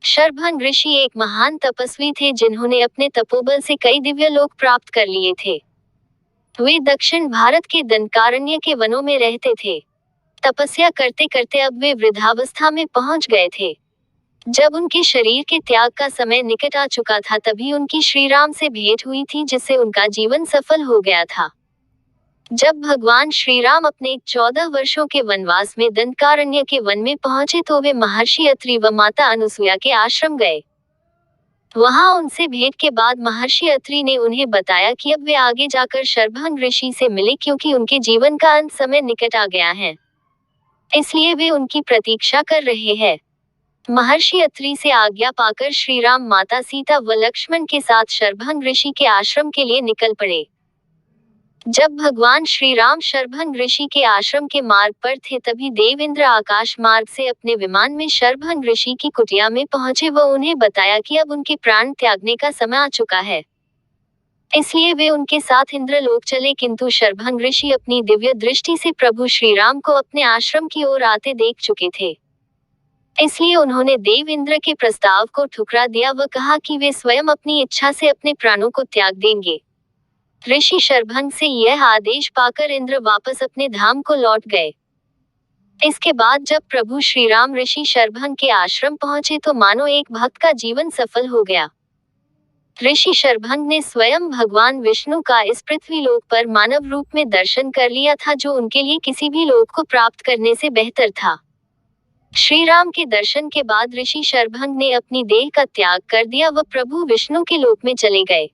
शरभंग ऋषि एक महान तपस्वी थे जिन्होंने अपने तपोबल से कई दिव्य लोक प्राप्त कर लिए थे। वे दक्षिण भारत के दंडकारण्य के वनों में रहते थे। तपस्या करते करते अब वे वृद्धावस्था में पहुंच गए थे। जब उनके शरीर के त्याग का समय निकट आ चुका था तभी उनकी श्री राम से भेंट हुई थी जिससे उनका जीवन सफल हो गया था। जब भगवान श्री राम अपने 14 वर्षों के वनवास में दंडकारण्य के वन में पहुंचे तो वे महर्षि अत्रि व माता अनुसुया के आश्रम गए। वहां उनसे भेंट के बाद महर्षि अत्रि ने उन्हें बताया कि अब वे आगे जाकर शरभंग ऋषि से मिले क्योंकि उनके जीवन का अंत समय निकट आ गया है, इसलिए वे उनकी प्रतीक्षा कर रहे हैं। महर्षि अत्रि से आज्ञा पाकर श्री राम माता सीता व लक्ष्मण के साथ शरभंग ऋषि के आश्रम के लिए निकल पड़े। जब भगवान श्री राम शरभंग ऋषि के आश्रम के मार्ग पर थे तभी देवेंद्र आकाश मार्ग से अपने विमान में शरभंग ऋषि की कुटिया में पहुंचे व उन्हें बताया कि अब उनके प्राण त्यागने का समय आ चुका है, इसलिए वे उनके साथ इंद्रलोक चले। किंतु शरभंग ऋषि अपनी दिव्य दृष्टि से प्रभु श्री राम को अपने आश्रम की ओर आते देख चुके थे, इसलिए उन्होंने देवेंद्र के प्रस्ताव को ठुकरा दिया व कहा कि वे स्वयं अपनी इच्छा से अपने प्राणों को त्याग देंगे। ऋषि शरभंग से यह आदेश पाकर इंद्र वापस अपने धाम को लौट गए। इसके बाद जब प्रभु श्री राम ऋषि शरभंग के आश्रम पहुंचे तो मानो एक भक्त का जीवन सफल हो गया। ऋषि शरभंग ने स्वयं भगवान विष्णु का इस पृथ्वी लोक पर मानव रूप में दर्शन कर लिया था, जो उनके लिए किसी भी लोक को प्राप्त करने से बेहतर था। श्री राम के दर्शन के बाद ऋषि शरभंग ने अपनी देह का त्याग कर दिया व प्रभु विष्णु के लोक में चले गए।